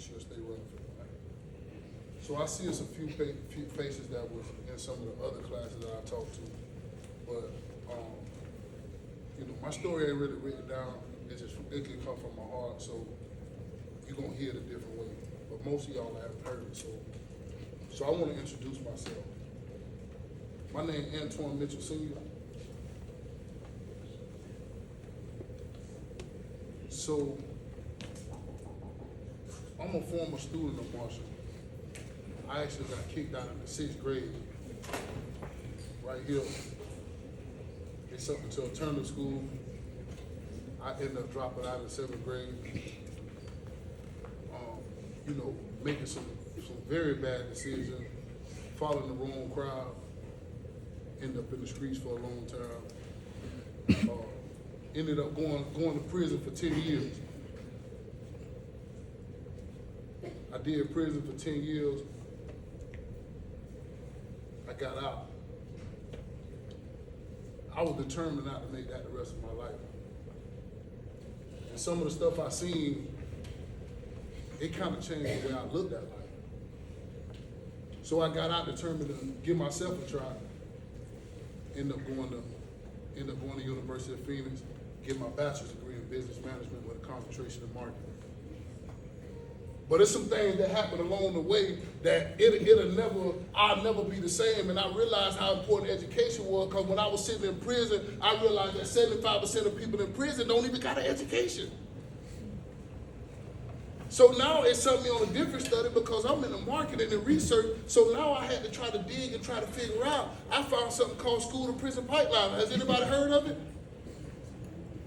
she'll stay running for me. So I see us a few faces that was in some of the other classes that I talked to, but my story ain't really written down. It can come from my heart, so you're gonna hear it a different way. But most of y'all haven't heard it, so I want to introduce myself. My name is Antoine Mitchell Sr. So I'm a former student of Marshall. I actually got kicked out in the 6th grade, right here. It's up until alternative school. I ended up dropping out in the 7th grade. Making some very bad decisions, following the wrong crowd, ended up in the streets for a long time. Ended up going to prison for 10 years. I did prison for 10 years. I got out. I was determined not to make that the rest of my life. And some of the stuff I seen, it kind of changed the way I looked at life. So I got out determined to give myself a try. Ended up going to University of Phoenix, get my bachelor's degree in business management with a concentration in marketing. But it's some things that happened along the way that I'll never be the same. And I realized how important education was, because when I was sitting in prison, I realized that 75% of people in prison don't even got an education. So now it set me on a different study because I'm in the marketing and research. So now I had to try to dig and try to figure out. I found something called School to Prison Pipeline. Has anybody heard of it?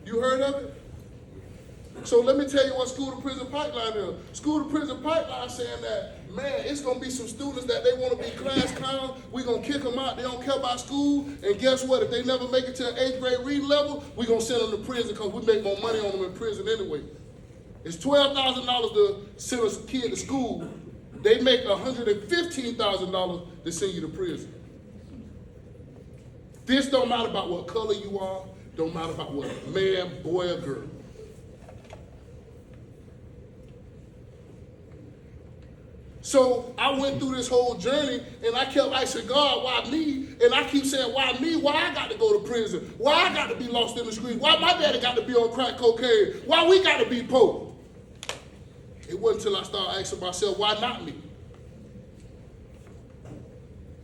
You heard of it? So let me tell you what School to Prison Pipeline is. School to Prison Pipeline saying that, man, it's going to be some students that they want to be class clowns. We're going to kick them out. They don't care about school. And guess what? If they never make it to an 8th grade reading level, we're going to send them to prison because we make more money on them in prison anyway. It's $12,000 to send a kid to school. They make $115,000 to send you to prison. This don't matter about what color you are. Don't matter about what man, boy, or girl. So I went through this whole journey, and I kept asking God, why me? And I keep saying, why me? Why I got to go to prison? Why I got to be lost in the streets? Why my daddy got to be on crack cocaine? Why we got to be poor? It wasn't until I started asking myself, why not me?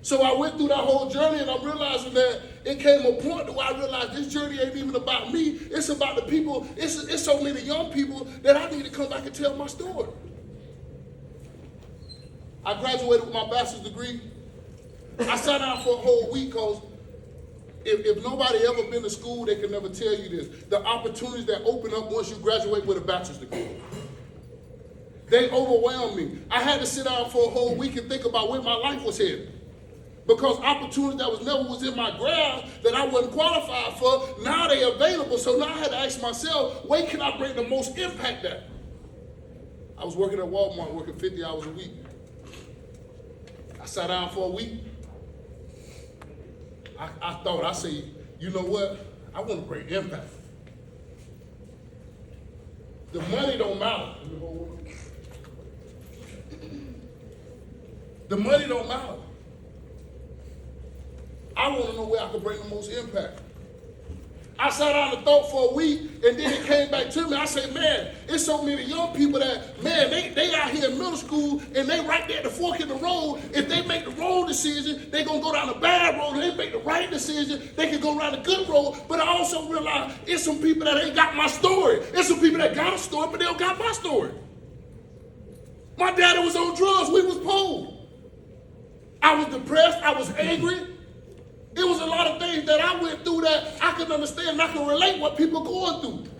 So I went through that whole journey, and I'm realizing that it came a point where I realized this journey ain't even about me. It's about the people. It's so many young people that I need to come back and tell my story. I graduated with my bachelor's degree. I sat down for a whole week because if nobody ever been to school, they can never tell you this. The opportunities that open up once you graduate with a bachelor's degree, they overwhelmed me. I had to sit down for a whole week and think about where my life was headed. Because opportunities that was in my grasp that I wasn't qualified for, now they available. So now I had to ask myself, where can I bring the most impact at? I was working at Walmart, working 50 hours a week. I sat down for a week. I said, you know what? I want to bring impact. The money don't matter. The money don't matter. I want to know where I can bring the most impact. I sat down and thought for a week, and then it came back to me. I said, man, it's so many young people that, man, they out here in middle school, and they right there at the fork in the road. If they make the wrong decision, they going to go down the bad road. If they make the right decision, they can go around the good road. But I also realized it's some people that ain't got my story. It's some people that got a story, but they don't got my story. My daddy was on drugs. We was poor. I was depressed. I was angry. It was a lot of things that I went through that I could understand and I could relate what people going through.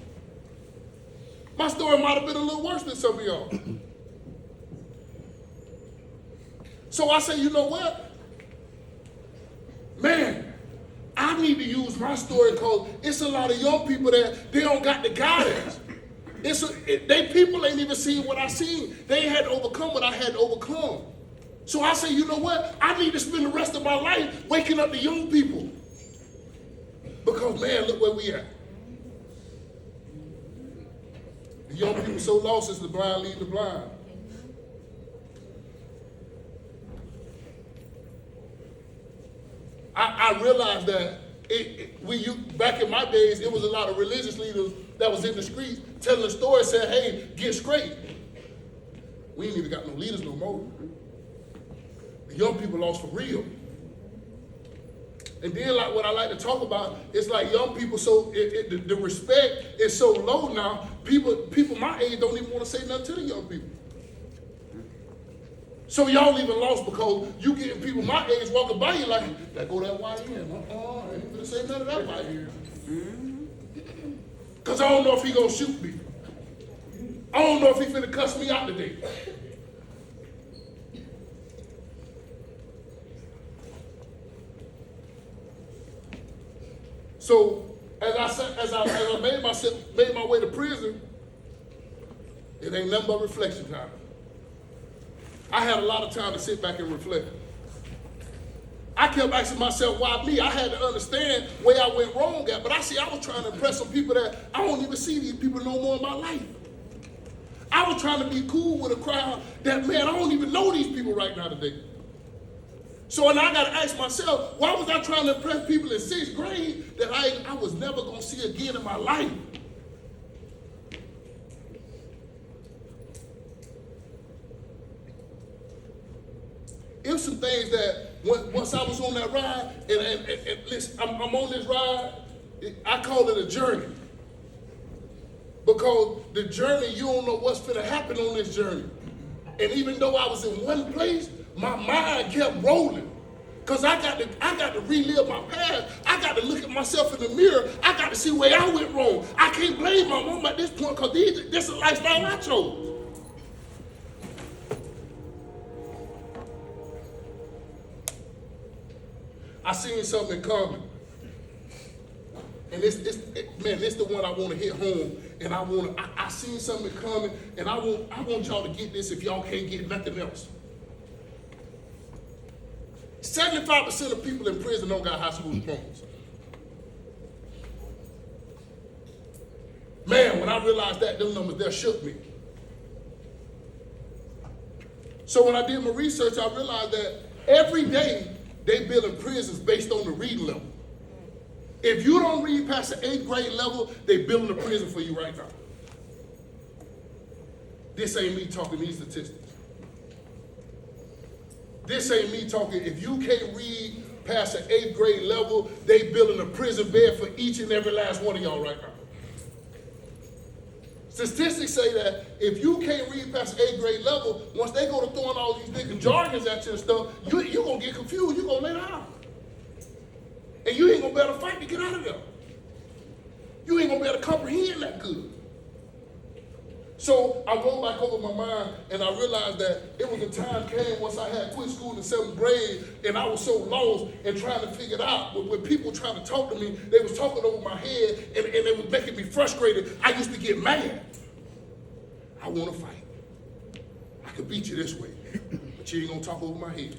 My story might have been a little worse than some of y'all. So I say, you know what? Man, I need to use my story because it's a lot of young people that they don't got the guidance. They people ain't even seen what I seen. They ain't had to overcome what I had to overcome. So I say, you know what? I need to spend the rest of my life waking up the young people. Because, man, look where we at. The young people so lost, it's the blind leading the blind. I realized that back in my days, it was a lot of religious leaders that was in the streets telling the story, saying, hey, get straight. We ain't even got no leaders no more. The young people lost for real. And then, like, what I like to talk about is like young people. So the respect is so low now. People my age don't even want to say nothing to the young people. So y'all even lost because you getting people my age walking by you like, that go that YN. I ain't gonna say none of that YN. Because I don't know if he gonna shoot me. I don't know if he finna cuss me out today. So as I made my way to prison, it ain't nothing but reflection time. I had a lot of time to sit back and reflect. I kept asking myself, why me? I had to understand where I went wrong at, but I was trying to impress some people that I don't even see these people no more in my life. I was trying to be cool with a crowd that, man, I don't even know these people right now today. So and I got to ask myself, why was I trying to impress people in 6th grade that I was never going to see again in my life? It was some things that once I was on that ride, and listen, I'm on this ride, I call it a journey. Because the journey, you don't know what's going to happen on this journey. And even though I was in one place, my mind kept rolling. Because I got to relive my past. I got to look at myself in the mirror. I got to see where I went wrong. I can't blame my mom at this point because this is a lifestyle I chose. I seen something coming. And this the one I want to hit home. And I seen something coming, and I want y'all to get this if y'all can't get nothing else. 75% of people in prison don't got high school diplomas. Man, when I realized that, them numbers there shook me. So when I did my research, I realized that every day they building prisons based on the reading level. If you don't read past the 8th grade level, they building a prison for you right now. This ain't me talking these statistics. This ain't me talking, if you can't read past the 8th grade level, they building a prison bed for each and every last one of y'all right now. Statistics say that if you can't read past the 8th grade level, once they go to throwing all these nigga jargons at you and stuff, you're going to get confused, you're going to lay down. And you ain't going to be able to fight to get out of there. You ain't going to be able to comprehend that good. So I rolled back over my mind and I realized that it was a time came once I had quit school in 7th grade and I was so lost and trying to figure it out. When people trying to talk to me, they was talking over my head and it was making me frustrated. I used to get mad. I want to fight. I could beat you this way, but you ain't going to talk over my head.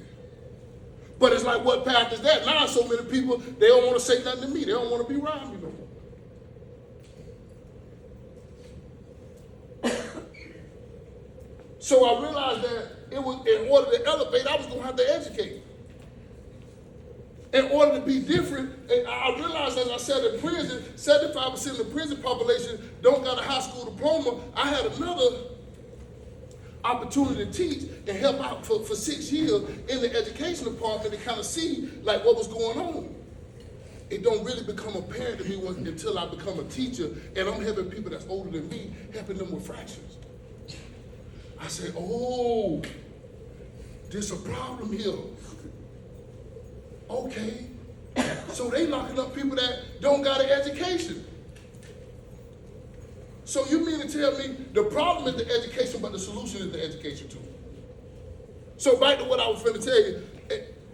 But it's like, what path is that? Now so many people, they don't want to say nothing to me. They don't want to be around me no more. So I realized that it was in order to elevate, I was going to have to educate. In order to be different, and I realized, as I said, in prison, 75% of the prison population don't got a high school diploma. I had another opportunity to teach and help out for 6 years in the education department to kind of see like what was going on. It don't really become apparent to me until I become a teacher and I'm helping people that's older than me, helping them with fractions. I say, oh, there's a problem here. Okay. So they locking up people that don't got an education. So you mean to tell me the problem is the education, but the solution is the education too? So back to what I was going to tell you,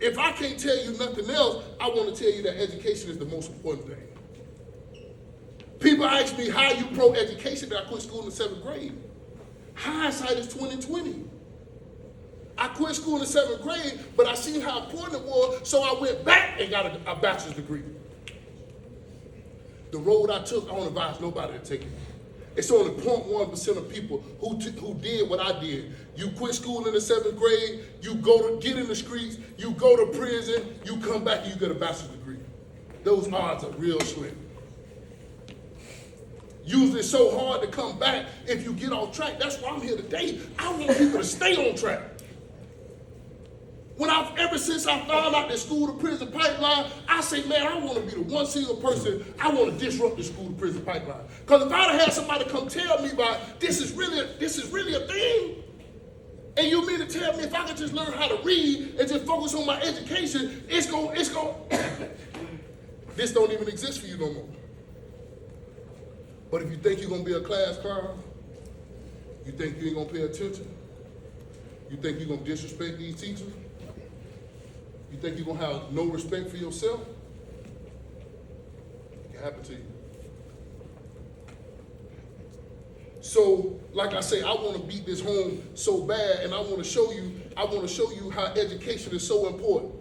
if I can't tell you nothing else, I want to tell you that education is the most important thing. People ask me, how you pro-education that I quit school in the 7th grade? Hindsight is 20/20. I quit school in the 7th grade, but I seen how important it was, so I went back and got a bachelor's degree. The road I took, I don't advise nobody to take it. It's only 0.1% of people who did what I did. You quit school in the 7th grade, you go to get in the streets, you go to prison, you come back and you get a bachelor's degree. Those odds are real slim. Usually it's so hard to come back if you get off track. That's why I'm here today. I want people to stay on track. Ever since I found out the school to prison pipeline, I say, man, I want to be the one single person. I want to disrupt the school to prison pipeline. Because if I'd have had somebody come tell me about this is really a thing, and you mean to tell me if I could just learn how to read and just focus on my education, it's going this don't even exist for you no more. But if you think you're going to be a class clown, you think you ain't going to pay attention, you think you're going to disrespect these teachers, you think you're going to have no respect for yourself, it can happen to you. So, like I say, I want to beat this home so bad, and I want to show you how education is so important.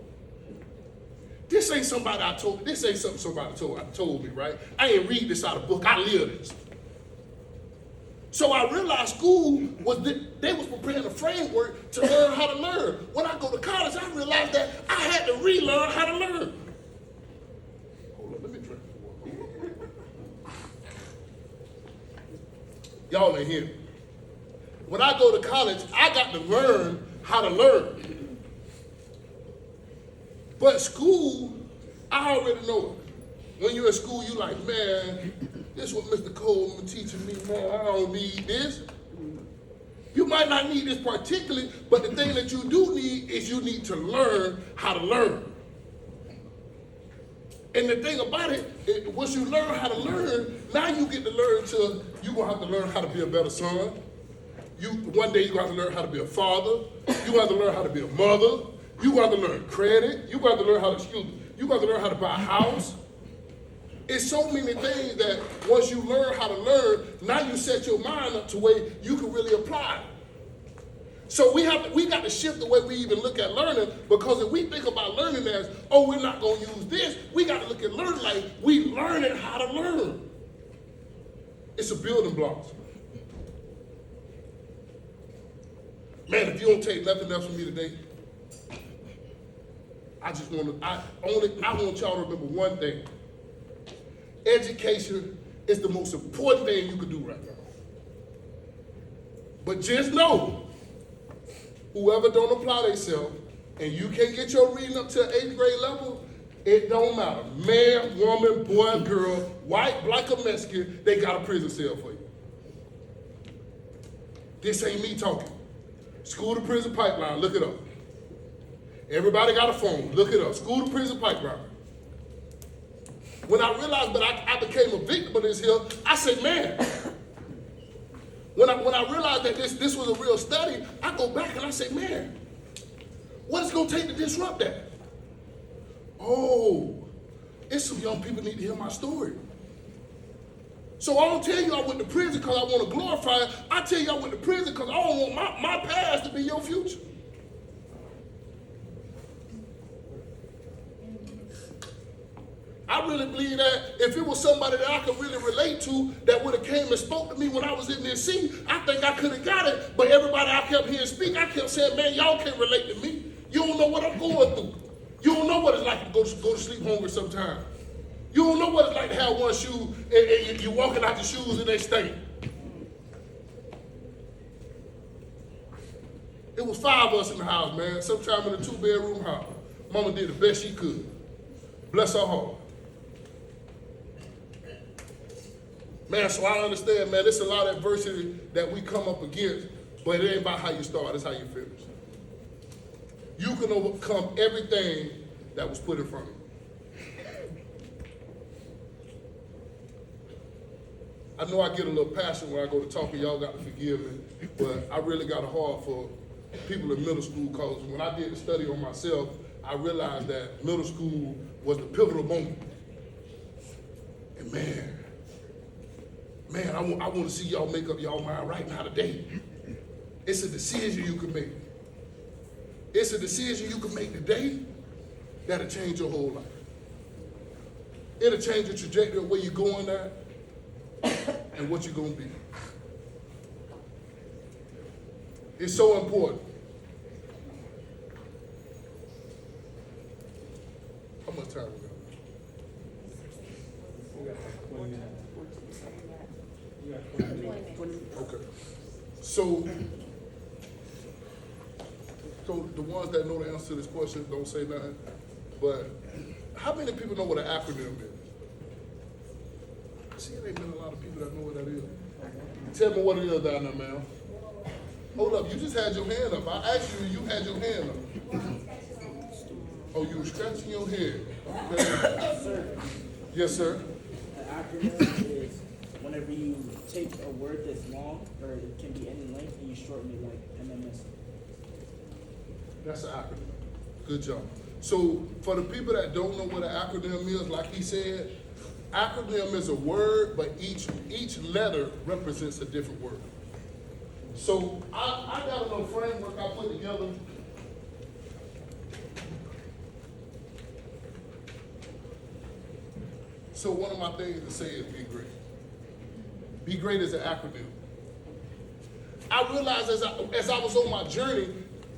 This ain't somebody I told, this ain't something somebody told me, right? I ain't read this out of a book, I live this. So I realized school they was preparing a framework to learn how to learn. When I go to college, I realized that I had to relearn how to learn. Hold on, let me drink this water. Y'all ain't here. When I go to college, I got to learn how to learn. But school, I already know it. When you're in school, you like, man, this is what Mr. Coleman teaching me, man, I don't need this. You might not need this particularly, but the thing that you do need is you need to learn how to learn. And the thing about it, once you learn how to learn, now you get to learn you're gonna have to learn how to be a better son. One day you're gonna have to learn how to be a father. You're gonna have to learn how to be a mother. You're gonna have to learn credit. You're gonna have to learn how to buy a house. It's so many things that once you learn how to learn, now you set your mind up to where you can really apply it. So we got to shift the way we even look at learning, because if we think about learning as, oh, we're not going to use this, we got to look at learning like we learning how to learn. It's a building block. Man, if you don't take nothing else from me today, I want y'all to remember one thing. Education is the most important thing you can do right now. But just know, whoever don't apply themselves, and you can't get your reading up to 8th grade level, it don't matter. Man, woman, boy, girl, white, black, or Mexican, they got a prison cell for you. This ain't me talking. School to prison pipeline, look it up. Everybody got a phone, look it up. School to prison pipeline. When I realized that I became a victim of this here, I said, man, when I realized that this was a real study, I go back and I say, man, what is it going to take to disrupt that? Oh, it's some young people need to hear my story. So I don't tell you I went to prison because I want to glorify it. I tell you I went to prison because I don't want my past to be your future. I really believe that if it was somebody that I could really relate to that would have came and spoke to me when I was in this seat, I think I could have got it. But everybody I kept hearing speak, I kept saying, man, y'all can't relate to me. You don't know what I'm going through. You don't know what it's like to go to sleep hungry sometimes. You don't know what it's like to have one shoe and you're walking out the shoes and they stink. It was 5 of us in the house, man, sometime in a 2-bedroom house. Mama did the best she could. Bless her heart. Man, so I understand, man, there's a lot of adversity that we come up against, but it ain't about how you start, it's how you finish. You can overcome everything that was put in front of you. I know I get a little passionate when I go to talking, y'all got to forgive me, but I really got a heart for people in middle school, because when I did the study on myself, I realized that middle school was the pivotal moment. And man, I want to see y'all make up y'all mind right now today. It's a decision you can make. It's a decision you can make today that'll change your whole life. It'll change the trajectory of where you're going at. and what you're going to be. It's so important. How much time we got? Okay. So the ones that know the answer to this question don't say nothing. But how many people know what an acronym is? See, there ain't been a lot of people that know what that is. Tell me what it is down there, ma'am. Hold up, you just had your hand up. I asked you, you had your hand up. Oh, you were scratching your head. Okay. Sir, Yes, sir. an acronym is whenever you take a word that's long, or it can be any length, and you shorten it like MMS. That's an acronym. Good job. So for the people that don't know what an acronym is, like he said, acronym is a word, but each letter represents a different word. So I got a little framework I put together. So one of my things to say is be great. Be great is an acronym. I realized as I was on my journey,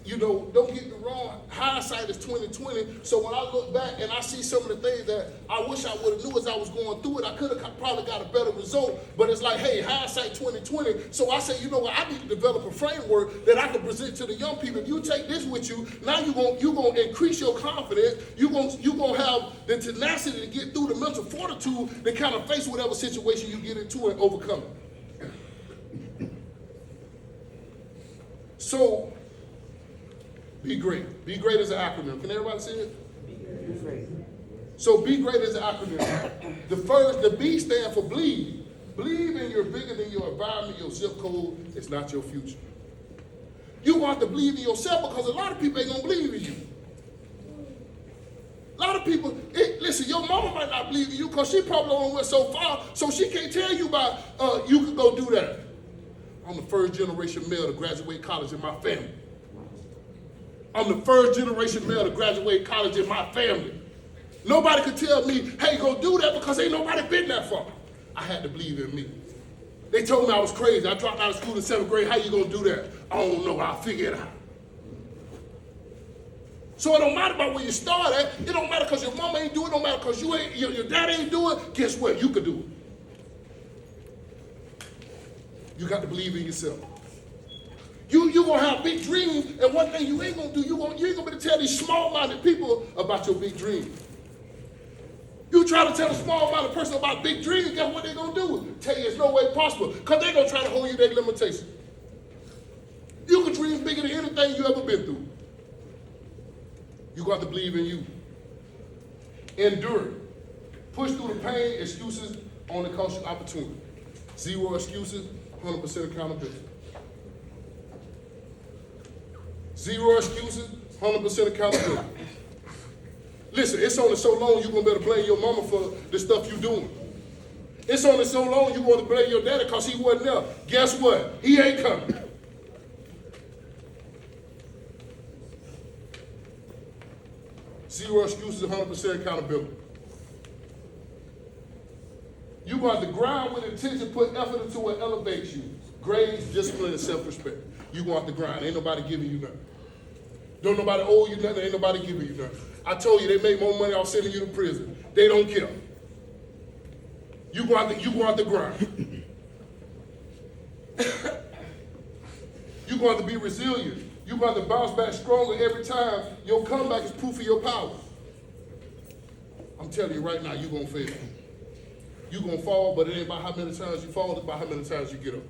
you know, don't get me wrong, hindsight is 20/20. So when I look back and I see some of the things that I wish I would have knew as I was going through it, I could have probably got a better result. But it's like, hey, hindsight 20/20. So I say, you know what, I need to develop a framework that I can present to the young people. If you take this with you, now you're gonna increase your confidence. You're gonna have the tenacity to get through, the mental fortitude to kind of face whatever situation you get into and overcome it. So be great. Be great is an acronym. Can everybody see it? Be great. So be great is an acronym. The B stands for believe. Believe in you're bigger than your environment, your zip code. It's not your future. You want to believe in yourself because a lot of people ain't gonna believe in you. A lot of people, listen, your mama might not believe in you because she probably only went so far, so she can't tell you about you can go do that. I'm the first generation male to graduate college in my family. I'm the first generation male to graduate college in my family. Nobody could tell me, hey, go do that because ain't nobody been that far. I had to believe in me. They told me I was crazy. I dropped out of school in 7th grade. How you gonna do that? I don't know. I'll figure it out. So it don't matter about where you start at. It don't matter because your mama ain't do it. It don't matter because your dad ain't do it. Guess what? You could do it. You got to believe in yourself. You gonna have big dreams, and one thing you ain't gonna do, you ain't gonna be able to tell these small-minded people about your big dreams. You try to tell a small-minded person about big dreams, guess what they gonna do? Tell you it's no way possible, because they gonna try to hold you their limitations. You can dream bigger than anything you ever been through. You got to believe in you. Endure. Push through the pain. Excuses only cost you opportunity. 0 excuses, 100% accountability. 0 excuses, 100% accountability. Listen, it's only so long you're going to be able to blame your mama for the stuff you're doing. It's only so long you're going to blame your daddy because he wasn't there. Guess what? He ain't coming. Zero excuses, 100% accountability. You got to grind with intention, put effort into what elevates you. Grades, discipline, and self-respect. You go out the grind. Ain't nobody giving you nothing. Don't nobody owe you nothing. Ain't nobody giving you nothing. I told you they make more money off sending you to prison. They don't care. You go out the grind. You going to be resilient. You got to bounce back stronger every time. Your comeback is proof of your power. I'm telling you right now, you're going to fail. You're going to fall, but it ain't about how many times you fall, it's about how many times you get up.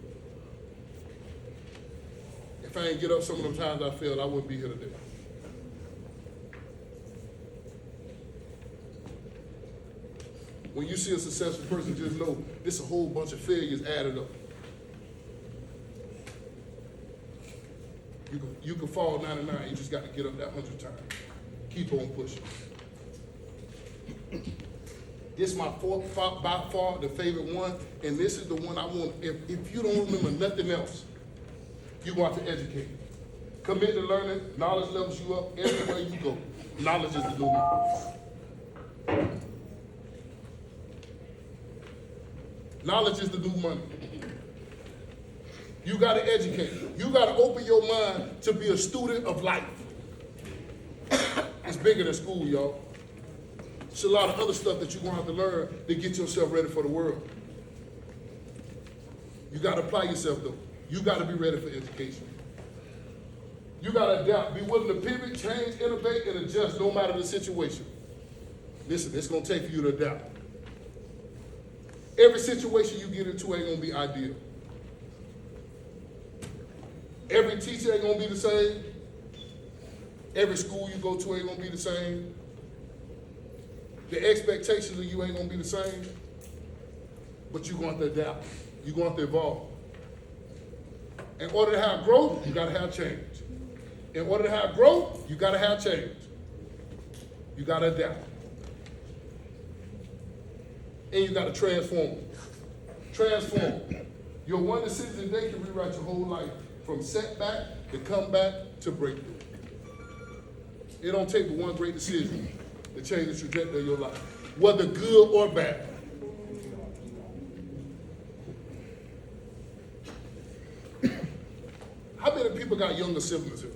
If I ain't get up some of them times I failed, I wouldn't be here today. When you see a successful person, just know this a whole bunch of failures added up. You can fall 99, you just got to get up that 100 times. Keep on pushing. This is my by far the favorite one, and this is the one I want. If you don't remember nothing else, you want to educate. Commit to learning. Knowledge levels you up everywhere you go. Knowledge is the new knowledge. Knowledge is the new money. You got to educate. You got to open your mind to be a student of life. It's bigger than school, y'all. It's a lot of other stuff that you're going to have to learn to get yourself ready for the world. You got to apply yourself, though. You got to be ready for education. You got to adapt. Be willing to pivot, change, innovate, and adjust no matter the situation. Listen, it's going to take for you to adapt. Every situation you get into ain't going to be ideal. Every teacher ain't going to be the same. Every school you go to ain't going to be the same. The expectations of you ain't going to be the same. But you're going to have to adapt. You're going to have to evolve. In order to have growth, you got to have change. In order to have growth, you got to have change. You got to adapt. And you got to transform. Transform. Your one decision today can rewrite your whole life from setback to comeback to breakthrough. It don't take but one great decision to change the trajectory of your life, whether good or bad. How many people got younger siblings here?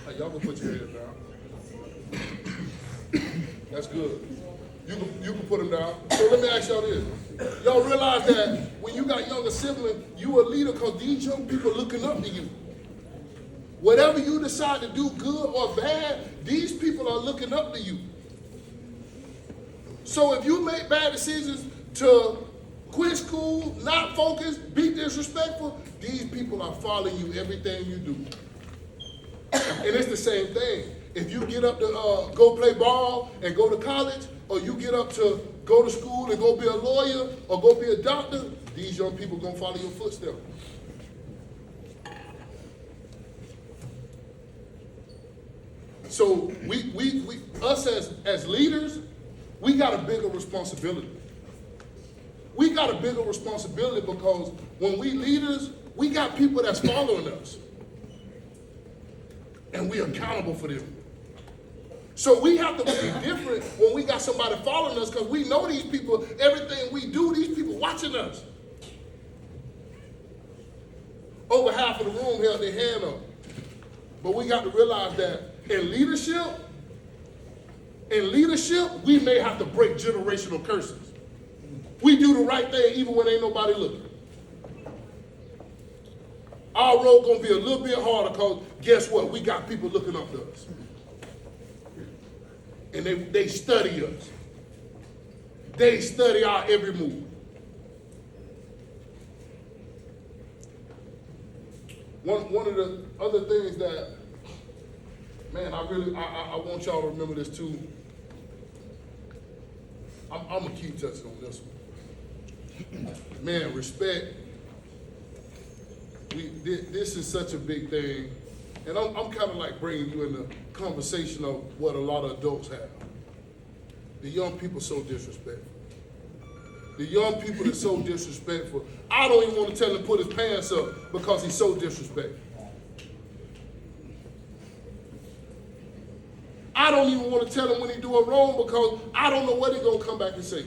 Hey, y'all can put your head down. That's good. You can put them down. So let me ask y'all this. Y'all realize that when you got younger siblings, you a leader because these young people are looking up to you. Whatever you decide to do, good or bad, these people are looking up to you. So if you make bad decisions to quit school, not focus, be disrespectful, these people are following you everything you do. And it's the same thing. If you get up to go play ball and go to college, or you get up to go to school and go be a lawyer or go be a doctor, these young people gonna follow your footsteps. So us as leaders, we got a bigger responsibility. We got a bigger responsibility because when we leaders, we got people that's following us. And we accountable for them. So we have to be different when we got somebody following us because we know these people, everything we do, these people watching us. Over half of the room held their hand up. But we got to realize that in leadership, we may have to break generational curses. We do the right thing even when ain't nobody looking. Our road gonna be a little bit harder because guess what? We got people looking up to us. And they study us. They study our every move. One of the other things that, man, I want y'all to remember this too. I'm gonna keep touching on this one. Man, respect. This is such a big thing. And I'm kind of like bringing you in the conversation of what a lot of adults have. The young people so disrespectful. The young people are so disrespectful. I don't even want to tell him to put his pants up because he's so disrespectful. I don't even want to tell him when he's doing wrong because I don't know what he's going to come back and say.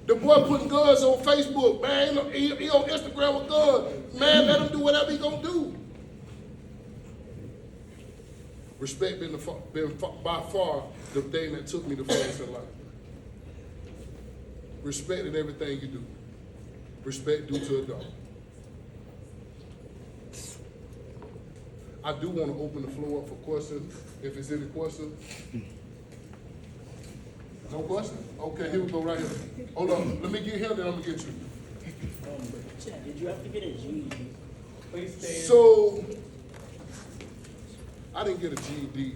The boy putting guns on Facebook, man, he on Instagram with guns. Man, let him do whatever he going to do. Respect been by far the thing that took me the furthest in life. Respect in everything you do. Respect due to a dog. I do want to open the floor up for questions, if there's any questions. No questions? Okay, here we go right here. Hold on, let me get him, then I'm going to get you. Did you have to get a GED? Please stand. So, I didn't get a GED,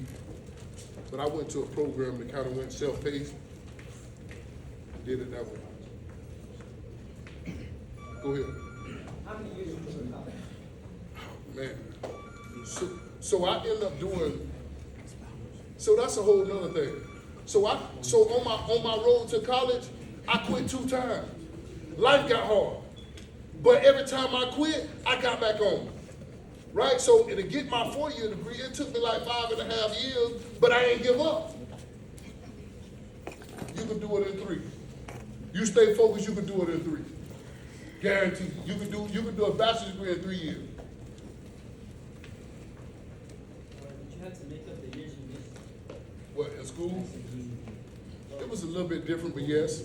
but I went to a program that kind of went self-paced. Did it that way. Go ahead. How many years did you in college? Man. So I end up doing, so that's a whole nother thing. So on my road to college, I quit 2 times. Life got hard. But every time I quit, I got back on. Right? So to get my 4-year degree, it took me like 5.5 years, but I ain't give up. you can do it in 3. You stay focused, you can do it in 3. Guaranteed. You can do a bachelor's degree in 3 years. Did you have to make up the years you missed? What, in school? It was a little bit different, but yes.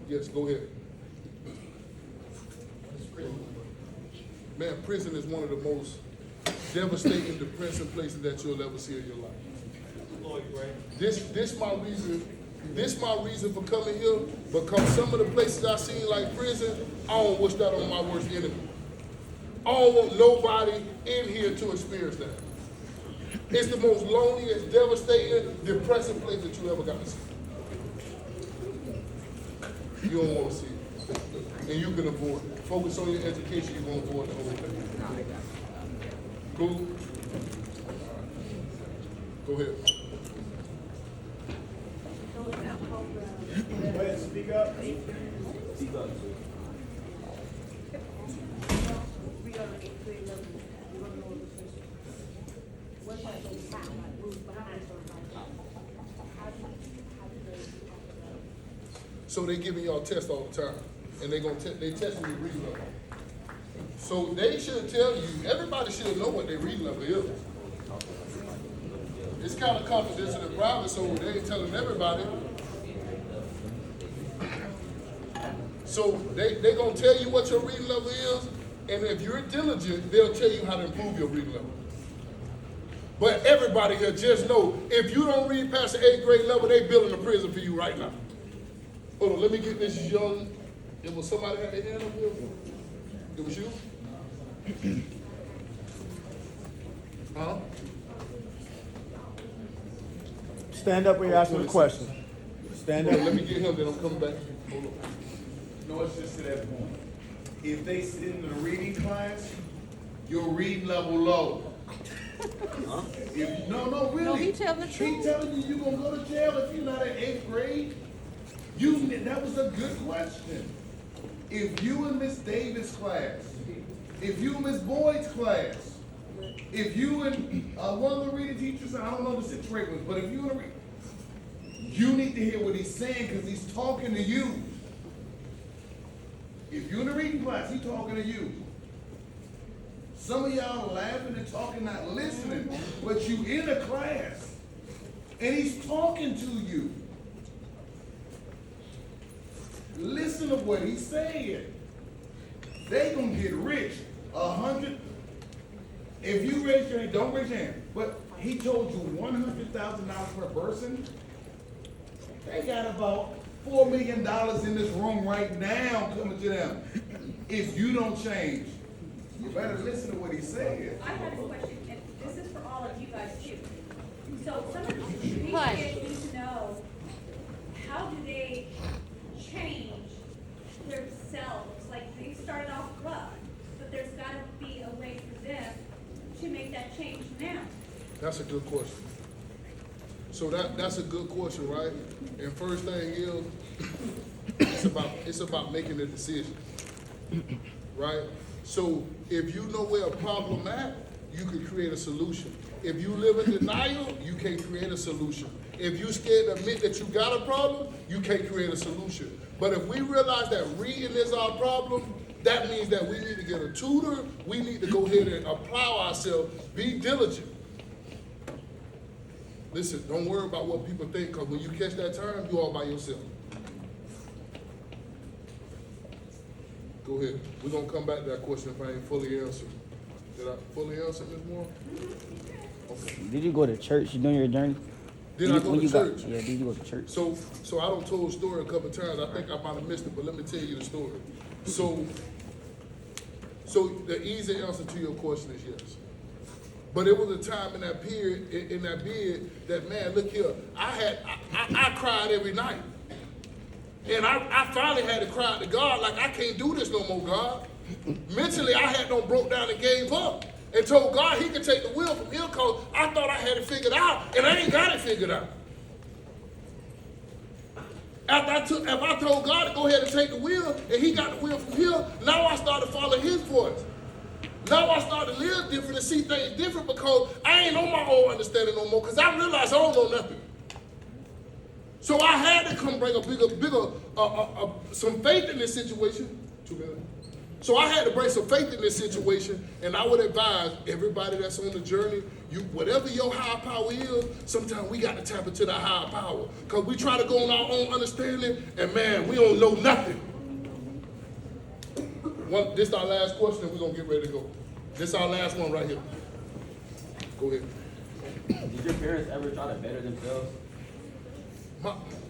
Yes, go ahead. Man, prison is one of the most devastating, depressing places that you'll ever see in your life. This my reason for coming here, because some of the places I seen like prison, I don't wish that on my worst enemy. I don't want nobody in here to experience that. It's the most loneliest, devastating, depressing place that you ever got to see. You don't want to see it. And you can avoid it. Focus on your education, you won't avoid the whole thing. Cool? Go ahead. Go ahead, speak up. Speak up. We are in 8th grade level. We don't know what type of time, like, who's behind something. How do they? So they giving y'all tests all the time, and they testing your reading level. So they should tell you. Everybody should know what their reading level is. It's kind of confidential and private, so they ain't telling everybody. So they gonna tell you what your reading level is, and if you're diligent, they'll tell you how to improve your reading level. But everybody here just know, if you don't read past the 8th grade level, they building a prison for you right now. Hold on, let me get this young. It was somebody had their hand up here? It was you? Huh? Stand up when you're asking a question. Stand Hold on, up. let me get him, then I'm coming back. Hold on. No, it's just to that point. If they sit in the reading class, your reading level low. No, really. No, he telling the He truth. telling you you're gonna go to jail if you're not in 8th grade. That was a good question. If you in Miss Davis' class, if you in Miss Boyd's class, if you in one of the reading teachers, I don't know the situation, but if you in a you need to hear what he's saying because he's talking to you. If you're in the reading class, he's talking to you. Some of y'all are laughing and talking, not listening, but you in a class, and he's talking to you. Listen to what he's saying. They gonna get rich. 100. If you raise your hand, don't raise your hand. But he told you $100,000 per person. They got about $4 million in this room right now coming to them. If you don't change, you better listen to what he's saying. I have a question, and this is for all of you guys too. So some of these Hush. kids need to know, how do they change themselves? Like, they started off rough, but there's gotta be a way for them to make that change now. That's a good question. So that's a good question, right? And first thing is, it's about making a decision, right? So if you know where a problem at, you can create a solution. If you live in denial, you can't create a solution. If you're scared to admit that you got a problem, you can't create a solution. But if we realize that reading is our problem, that means that we need to get a tutor. We need to go ahead and apply ourselves. Be diligent. Listen, don't worry about what people think, because when you catch that turn, you're all by yourself. Go ahead. We're going to come back to that question if I ain't fully answered. Did I fully answer, Ms. Moore? Okay. Did you go to church during your journey? Did I go to church? Did you go to church? So I don't told a story a couple of times. I think I might have missed it, but let me tell you the story. So the easy answer to your question is yes. But it was a time in that period, that man, look here, I cried every night. And I finally had to cry to God, like, I can't do this no more, God. Mentally, I had done broke down and gave up. And told God he could take the wheel from here, because I thought I had it figured out, and I ain't got it figured out. After I told God to go ahead and take the wheel, and he got the wheel from here, now I started following his voice. Now I started to live different and see things different, because I ain't on my own understanding no more, because I realized I don't know nothing. So I had to come bring a bigger, some faith in this situation. 2 minutes. So I had to bring some faith in this situation, and I would advise everybody that's on the journey, you whatever your higher power is, sometimes we got to tap into that higher power. Because we try to go on our own understanding, and man, we don't know nothing. This is our last question, and we're going to get ready to go. This is our last one right here. Go ahead. Did your parents ever try to better themselves?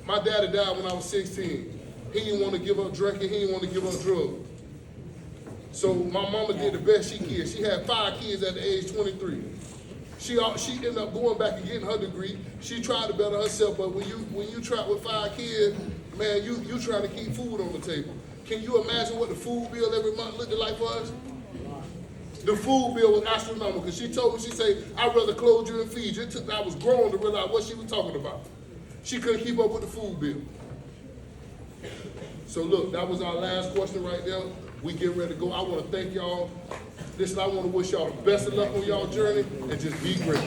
My daddy died when I was 16. He didn't want to give up drinking. He didn't want to give up drugs. So my mama did the best she could. She had 5 kids at the age 23. She ended up going back and getting her degree. She tried to better herself, but when you try with 5 kids, man, you trying to keep food on the table. Can you imagine what the food bill every month looked like for us? The food bill was astronomical, because she told me, she said, I'd rather clothe you and feed you. It took me, I was grown to realize what she was talking about. She couldn't keep up with the food bill. So look, that was our last question right there. We get ready to go. I want to thank y'all. Listen, I want to wish y'all the best of luck on y'all journey, and just be great.